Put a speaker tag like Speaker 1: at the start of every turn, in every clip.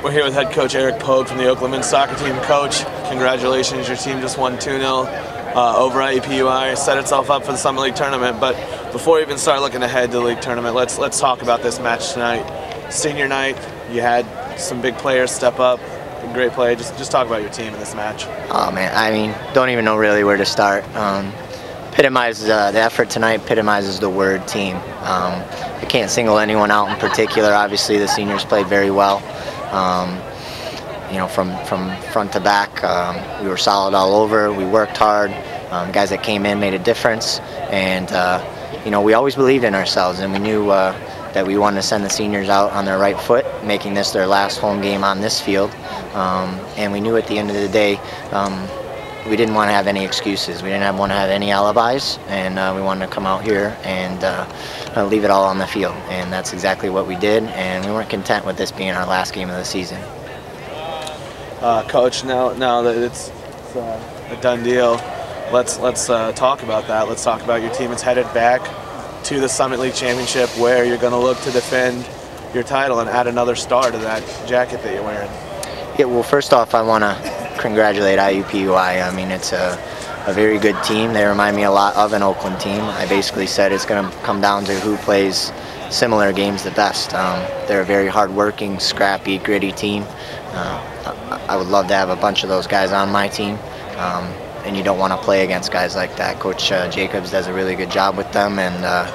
Speaker 1: We're here with head coach Eric Pogue from the Oakland men's soccer team. Coach, congratulations, your team just won 2-0 over IUPUI, set itself up for the Summit League tournament. But before we even start looking ahead to the league tournament, let's talk about this match tonight. Senior night, you had some big players step up, great play. Just talk about your team in this match.
Speaker 2: Oh man, I mean, don't even know really where to start. Epitomizes the effort tonight. Epitomizes the word team. I can't single anyone out in particular. Obviously, the seniors played very well. You know, from front to back, we were solid all over. We worked hard. Guys that came in made a difference, and you know, we always believed in ourselves, and we knew that we wanted to send the seniors out on their right foot, making this their last home game on this field. And we knew at the end of the day, we didn't want to have any excuses. We didn't want to have any alibis, and we wanted to come out here and leave it all on the field. And that's exactly what we did, and we weren't content with this being our last game of the season.
Speaker 1: Coach, now that it's a done deal, let's talk about that. Let's talk about your team. It's headed back to the Summit League Championship, where you're going to look to defend your title and add another star to that jacket that you're wearing.
Speaker 2: Yeah, well, first off, I want to congratulate IUPUI. I mean, it's a very good team. They remind me a lot of an Oakland team. I basically said it's going to come down to who plays similar games the best. They're a very hard-working, scrappy, gritty team. I would love to have a bunch of those guys on my team. And you don't want to play against guys like that. Coach Jacobs does a really good job with them, and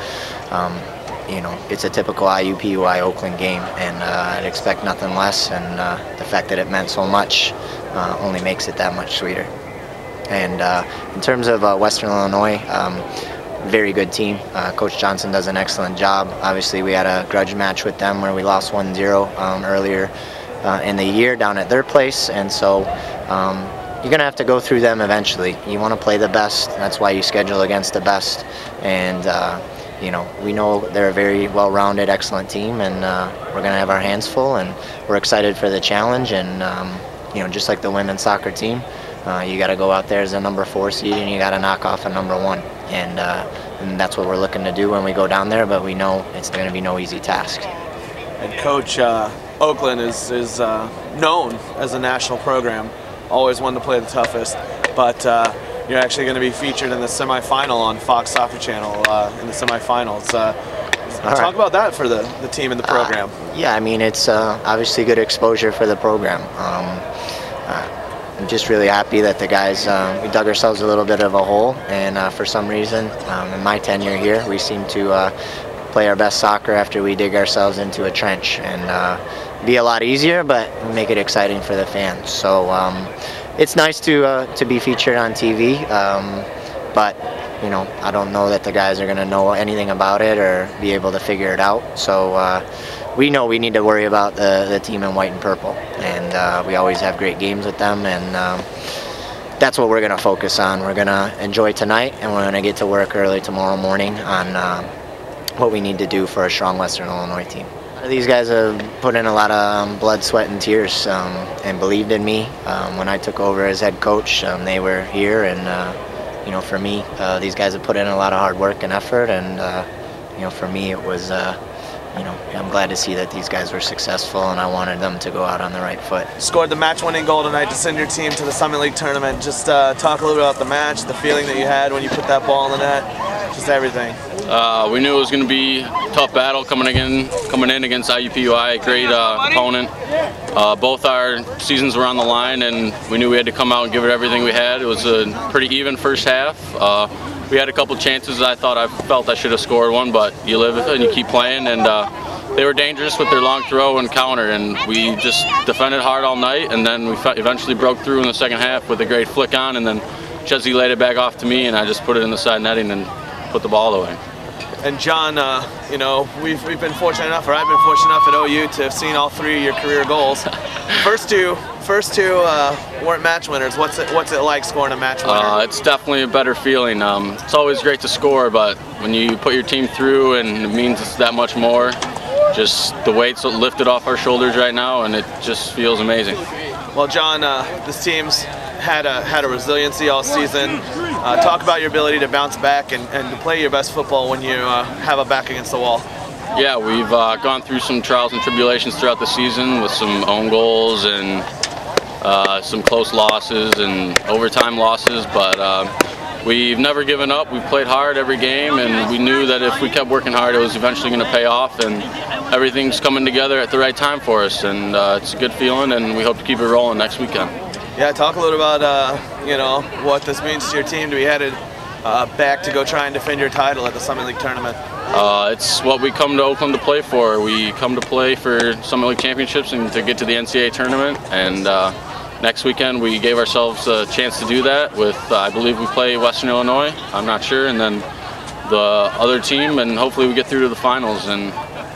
Speaker 2: you know, it's a typical IUPUI Oakland game, and I'd expect nothing less, and the fact that it meant so much only makes it that much sweeter. And in terms of Western Illinois, very good team. Coach Johnson does an excellent job. Obviously, we had a grudge match with them where we lost 1-0 earlier in the year down at their place, and so you're going to have to go through them eventually. You want to play the best. That's why you schedule against the best. And you know, we know they're a very well-rounded, excellent team, and we're going to have our hands full, and we're excited for the challenge. And you know, just like the women's soccer team, you got to go out there as a number 4 seed, and you got to knock off a number 1. And that's what we're looking to do when we go down there. But we know it's going to be no easy task.
Speaker 1: And Coach, Oakland is known as a national program. Always one to play the toughest, but you're actually going to be featured in the semifinal on Fox Soccer Channel in the semifinals. Talk about that for the team and the program.
Speaker 2: Yeah, I mean, it's obviously good exposure for the program. I'm just really happy that the guys, we dug ourselves a little bit of a hole, and for some reason, in my tenure here, we seem to play our best soccer after we dig ourselves into a trench, and be a lot easier, but make it exciting for the fans. So it's nice to be featured on TV, but you know, I don't know that the guys are going to know anything about it or be able to figure it out. So we know we need to worry about the team in white and purple, and we always have great games with them, and that's what we're going to focus on. We're going to enjoy tonight, and we're going to get to work early tomorrow morning on what we need to do for a strong Western Illinois team. These guys have put in a lot of blood, sweat, and tears, and believed in me. When I took over as head coach, they were here, and you know, for me, these guys have put in a lot of hard work and effort, and you know, for me, it was you know, I'm glad to see that these guys were successful, and I wanted them to go out on the right foot.
Speaker 1: Scored the match-winning goal tonight to send your team to the Summit League tournament. Just talk a little bit about the match, the feeling that you had when you put that ball in the net, just everything.
Speaker 3: We knew it was going to be a tough battle coming in against IUPUI, great opponent. Both our seasons were on the line, and we knew we had to come out and give it everything we had. It was a pretty even first half. We had a couple chances. I felt I should have scored one, but you live and you keep playing, and they were dangerous with their long throw and counter, and we just defended hard all night, and then we eventually broke through in the second half with a great flick on, and then Chesney laid it back off to me, and I just put it in the side netting and put the ball away.
Speaker 1: And John, you know, we've been fortunate enough, or I've been fortunate enough at OU to have seen all 3 of your career goals. First two weren't match winners. What's it like scoring a match winner?
Speaker 3: It's definitely a better feeling. It's always great to score, but when you put your team through, and it means it's that much more. Just the weight's lifted off our shoulders right now, and it just feels amazing.
Speaker 1: Well, John, this team's had a resiliency all season. Talk about your ability to bounce back and to play your best football when you have a back against the wall.
Speaker 3: Yeah, we've gone through some trials and tribulations throughout the season with some own goals and some close losses and overtime losses, but we've never given up. We've played hard every game, and we knew that if we kept working hard, it was eventually going to pay off, and everything's coming together at the right time for us, and it's a good feeling, and we hope to keep it rolling next weekend.
Speaker 1: Yeah, talk a little about you know, what this means to your team to be headed back to go try and defend your title at the Summit League tournament.
Speaker 3: It's what we come to Oakland to play for. We come to play for Summit League championships and to get to the NCAA tournament, and next weekend we gave ourselves a chance to do that with, I believe we play Western Illinois, I'm not sure, and then the other team, and hopefully we get through to the finals and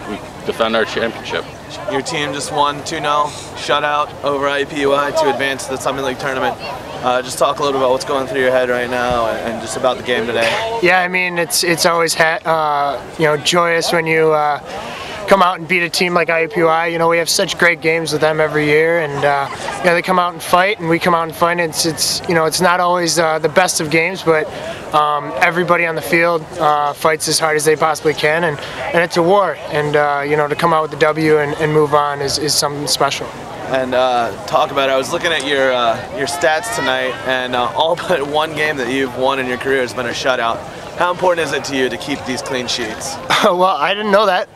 Speaker 3: we defend our championship.
Speaker 1: Your team just won 2-0 shutout over IUPUI to advance to the Summit League tournament. Just talk a little about what's going through your head right now and just about the game today.
Speaker 4: Yeah, I mean, it's always you know, joyous when you come out and beat a team like IUPUI. You know, we have such great games with them every year, and you know, they come out and fight, and we come out and fight. It's you know, it's not always the best of games, but everybody on the field fights as hard as they possibly can, and it's a war. And you know, to come out with the W and move on is something special.
Speaker 1: And talk about it. I was looking at your stats tonight, and all but one game that you've won in your career has been a shutout. How important is it to you to keep these clean sheets?
Speaker 4: Well, I didn't know that,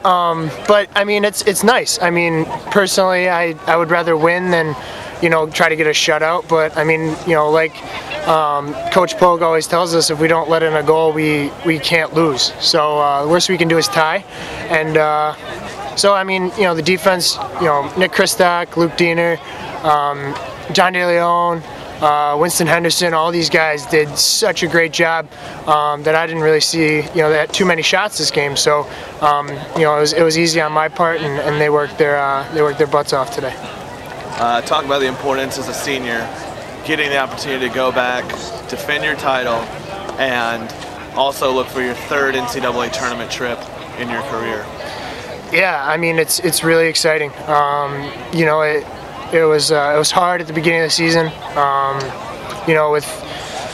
Speaker 4: but I mean, it's nice. I mean, personally, I would rather win than, you know, try to get a shutout. But I mean, you know, like Coach Pogue always tells us, if we don't let in a goal, we can't lose. So the worst we can do is tie, and so I mean, you know, the defense, you know, Nick Kristock, Luke Diener, John DeLeon, Winston Henderson, all these guys did such a great job that I didn't really see, you know, they had too many shots this game. So, you know, it was easy on my part, and they worked their butts off today.
Speaker 1: Talk about the importance as a senior, getting the opportunity to go back, defend your title, and also look for your third NCAA tournament trip in your career.
Speaker 4: Yeah, I mean, it's really exciting. You know, it was hard at the beginning of the season, you know, with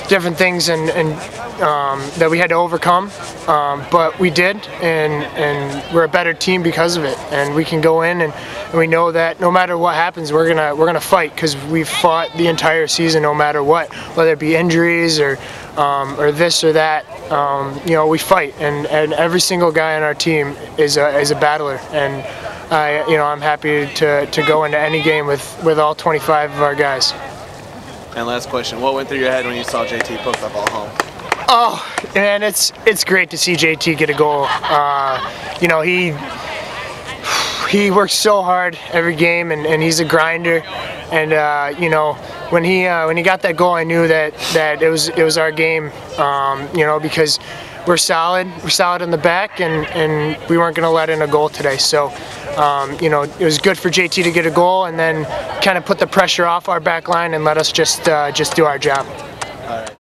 Speaker 4: different things and that we had to overcome, but we did, and we're a better team because of it. And we can go in and we know that no matter what happens, we're gonna fight, because we've fought the entire season no matter what, whether it be injuries or this or that. You know, we fight, and every single guy on our team is a battler, and you know, I'm happy to go into any game with all 25 of our guys.
Speaker 1: And last question, what went through your head when you saw JT poke that ball home?
Speaker 4: Oh, man, it's great to see JT get a goal. You know, he works so hard every game, and he's a grinder. And you know, when he got that goal, I knew that it was our game. You know, because we're solid in the back, and we weren't going to let in a goal today. So, you know, it was good for JT to get a goal, and then kind of put the pressure off our back line and let us just do our job.
Speaker 1: All right.